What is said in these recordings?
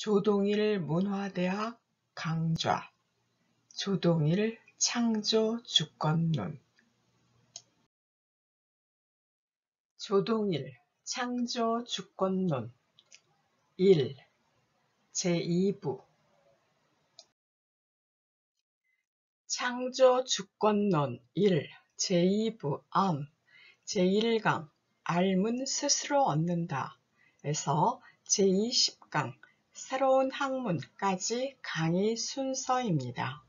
조동일 문화대학 강좌 조동일 창조 주권론 조동일 창조 주권론 1. 제2부 창조 주권론 1. 제2부 제1강 알문 스스로 얻는다 에서 제20강 새로운 학문까지 강의 순서입니다.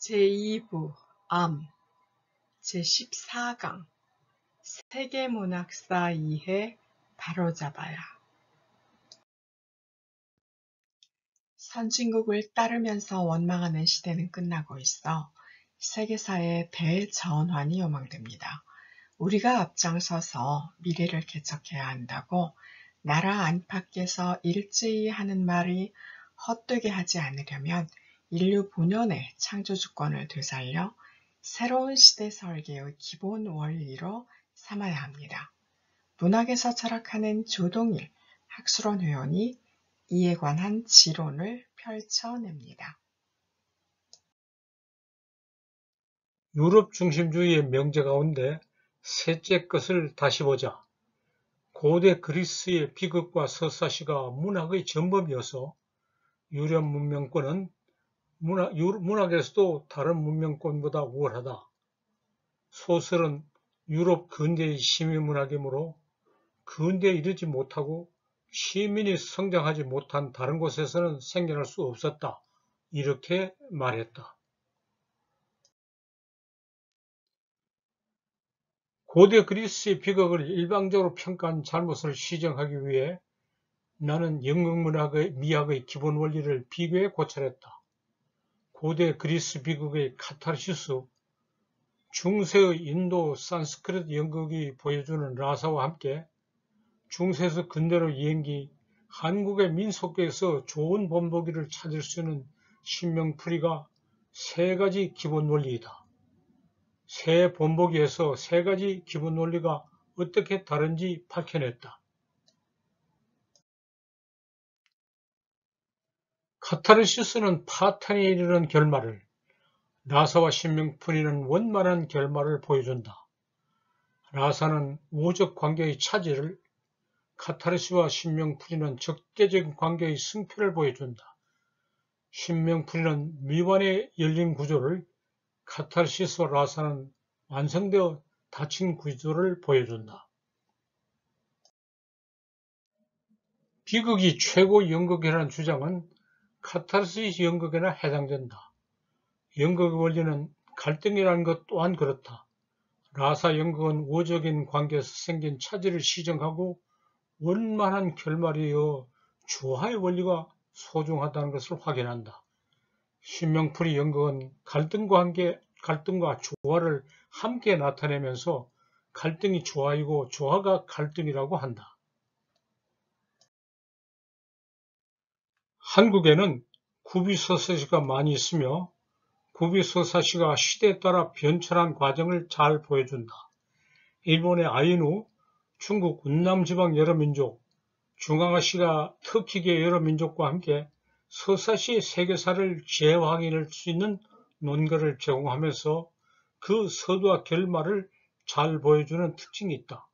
제2부 제14강 세계문학사 이해 바로잡아야. 선진국을 따르면서 원망하는 시대는 끝나고 있어 세계사의 대전환이 요망됩니다. 우리가 앞장서서 미래를 개척해야 한다고 나라 안팎에서 일제히 하는 말이 헛되게 하지 않으려면 인류 본연의 창조주권을 되살려 새로운 시대 설계의 기본 원리로 삼아야 합니다. 문학에서 철학하는 조동일 학술원 회원이 이에 관한 지론을 펼쳐냅니다. 유럽 중심주의의 명제 가운데 셋째 것을 다시 보자. 고대 그리스의 비극과 서사시가 문학의 전범이어서 유럽 문명권은 문학에서도 다른 문명권보다 우월하다. 소설은 유럽 근대의 시민문학이므로 근대에 이르지 못하고 시민이 성장하지 못한 다른 곳에서는 생겨날 수 없었다. 이렇게 말했다. 고대 그리스의 비극을 일방적으로 평가한 잘못을 시정하기 위해 나는 연극문학의 미학의 기본 원리를 비교해 고찰했다. 고대 그리스 비극의 카타르시스, 중세의 인도 산스크리트 연극이 보여주는 라사와 함께 중세에서 근대로 이행기 한국의 민속계에서 좋은 본보기를 찾을 수 있는 신명풀이가 세 가지 기본 원리이다. 새 본보기에서 세 가지 기본 원리가 어떻게 다른지 밝혀냈다. 카타르시스는 파탄에 이르는 결말을, 라사와 신명풀이는 원만한 결말을 보여준다. 라사는 우호적 관계의 차지를, 카타르시스와 신명풀이는 적대적인 관계의 승패를 보여준다. 신명풀이는 미완의 열린 구조를, 카타르시스와 라사는 완성되어 닫힌 구조를 보여준다. 비극이 최고 연극이라는 주장은 카타르시스 연극에나 해당된다. 연극의 원리는 갈등이라는 것 또한 그렇다. 라사 연극은 우호적인 관계에서 생긴 차질을 시정하고 원만한 결말이어 조화의 원리가 소중하다는 것을 확인한다. 신명풀이 연극은 갈등과 조화를 함께 나타내면서 갈등이 조화이고 조화가 갈등이라고 한다. 한국에는 구비서사시가 많이 있으며 구비서사시가 시대에 따라 변천한 과정을 잘 보여준다. 일본의 아이누, 중국 운남지방 여러 민족, 중앙아시아 터키계 여러 민족과 함께 서사시의 세계사를 재확인할 수 있는 논거를 제공하면서 그 서두와 결말을 잘 보여주는 특징이 있다.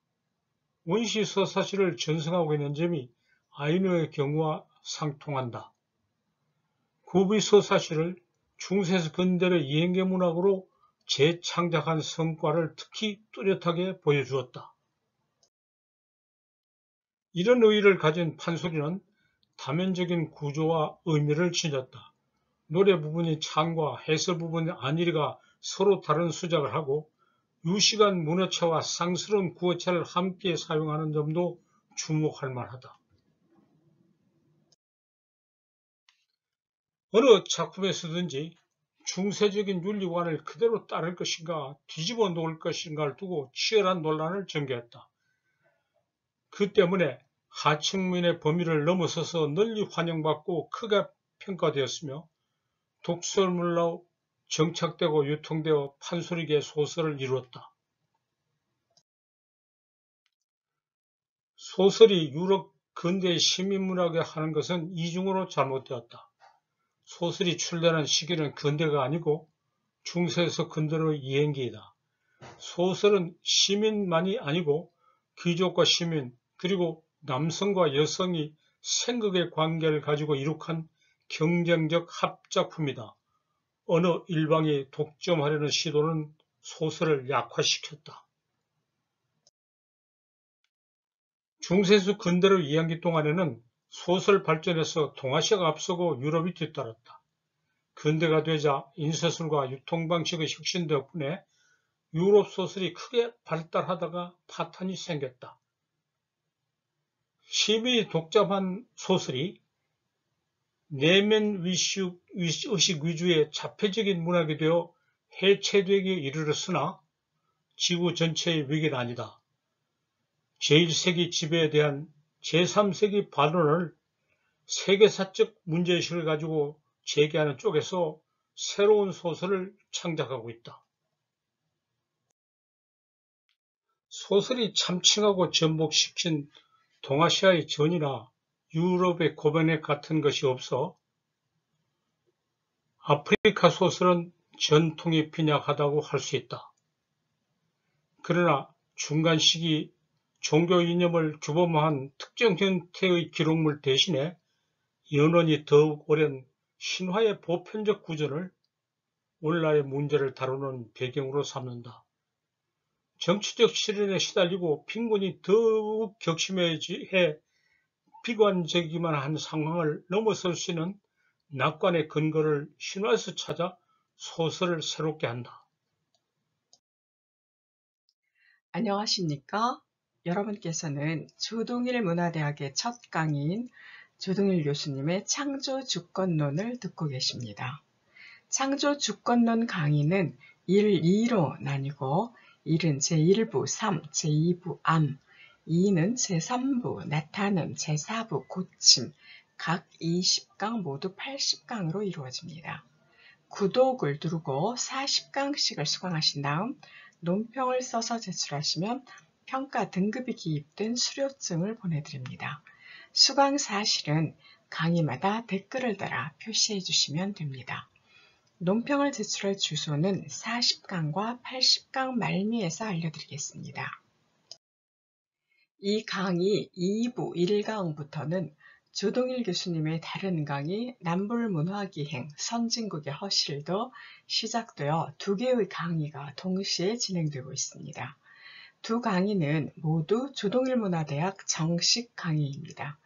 원시 서사시를 전승하고 있는 점이 아이누의 경우와 상통한다. 구비서사시를 중세에서 근대의 이행계 문학으로 재창작한 성과를 특히 뚜렷하게 보여주었다. 이런 의의를 가진 판소리는 다면적인 구조와 의미를 지녔다. 노래 부분이 창과 해설 부분이 안일이가 서로 다른 수작을 하고 유식한 문어체와 쌍스러운 구어체를 함께 사용하는 점도 주목할 만하다. 어느 작품에서든지 중세적인 윤리관을 그대로 따를 것인가 뒤집어 놓을 것인가를 두고 치열한 논란을 전개했다. 그 때문에 하층민의 범위를 넘어서서 널리 환영받고 크게 평가되었으며 독설물로 정착되고 유통되어 판소리계 소설을 이루었다. 소설이 유럽 근대 시민문학에 하는 것은 이중으로 잘못되었다. 소설이 출간한 시기는 근대가 아니고 중세에서 근대로 이행기이다. 소설은 시민만이 아니고 귀족과 시민 그리고 남성과 여성이 생극의 관계를 가지고 이룩한 경쟁적 합작품이다. 어느 일방이 독점하려는 시도는 소설을 약화시켰다. 중세에서 근대로 이행기 동안에는 소설 발전에서 동아시아가 앞서고 유럽이 뒤따랐다. 근대가 되자 인쇄술과 유통방식의 혁신 덕분에 유럽 소설이 크게 발달하다가 파탄이 생겼다. 시민이 독점한 소설이 내면 의식 위주의 자폐적인 문학이 되어 해체되기에 이르렀으나 지구 전체의 위기는 아니다. 제1세기 지배에 대한 제3세기 반론을 세계사적 문제의식을 가지고 제기하는 쪽에서 새로운 소설을 창작하고 있다. 소설이 참칭하고 전복시킨 동아시아의 전이나 유럽의 고변액 같은 것이 없어 아프리카 소설은 전통이 빈약하다고 할 수 있다. 그러나 중간 시기 종교 이념을 규범한 특정 형태의 기록물 대신에 연원이 더욱 오랜 신화의 보편적 구전을 오늘날의 문제를 다루는 배경으로 삼는다. 정치적 시련에 시달리고 빈곤이 더욱 격심해 비관적이기만 한 상황을 넘어설 수 있는 낙관의 근거를 신화에서 찾아 소설을 새롭게 한다. 안녕하십니까? 여러분께서는 조동일 문화대학의 첫 강의인 조동일 교수님의 창조주권론을 듣고 계십니다. 창조주권론 강의는 1, 2로 나뉘고 1은 제1부 3, 제2부 암, 2는 제3부 나타냄, 제4부 고침, 각 20강 모두 80강으로 이루어집니다. 구독을 누르고 40강씩을 수강하신 다음 논평을 써서 제출하시면 평가 등급이 기입된 수료증을 보내드립니다. 수강 사실은 강의마다 댓글을 달아 표시해 주시면 됩니다. 논평을 제출할 주소는 40강과 80강 말미에서 알려드리겠습니다. 이 강의 2부 1강부터는 조동일 교수님의 다른 강의 남불문화기행 선진국의 허실도 시작되어 두 개의 강의가 동시에 진행되고 있습니다. 두 강의는 모두 조동일 문화대학 정식 강의입니다.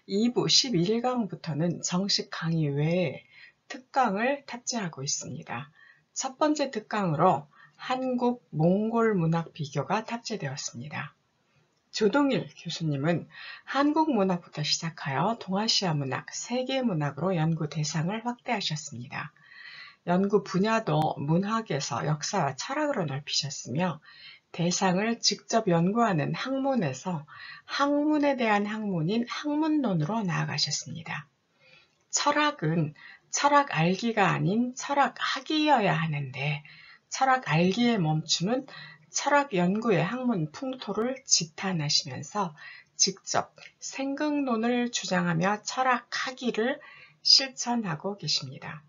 2부 11강부터는 정식 강의 외에 특강을 탑재하고 있습니다. 첫 번째 특강으로 한국 몽골 문학 비교가 탑재되었습니다. 조동일 교수님은 한국 문학부터 시작하여 동아시아 문학, 세계 문학으로 연구 대상을 확대하셨습니다. 연구 분야도 문학에서 역사와 철학으로 넓히셨으며 대상을 직접 연구하는 학문에서 학문에 대한 학문인 학문론으로 나아가셨습니다. 철학은 철학 알기가 아닌 철학학이어야 하는데 철학 알기에 멈추는 철학 연구의 학문 풍토를 지탄하시면서 직접 생극론을 주장하며 철학학위를 실천하고 계십니다.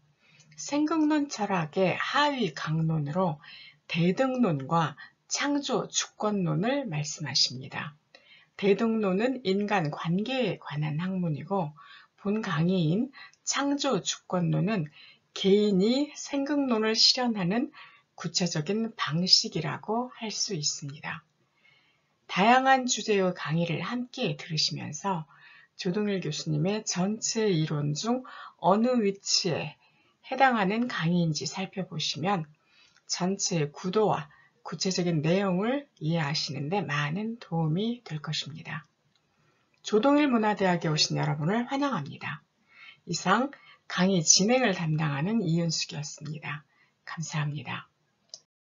생극론 철학의 하위 강론으로 대등론과 창조 주권론을 말씀하십니다. 대등론은 인간 관계에 관한 학문이고 본 강의인 창조 주권론은 개인이 생극론을 실현하는 구체적인 방식이라고 할 수 있습니다. 다양한 주제의 강의를 함께 들으시면서 조동일 교수님의 전체 이론 중 어느 위치에 해당하는 강의인지 살펴보시면 전체의 구도와 구체적인 내용을 이해하시는 데 많은 도움이 될 것입니다. 조동일 문화대학에 오신 여러분을 환영합니다. 이상 강의 진행을 담당하는 이은숙이었습니다. 감사합니다.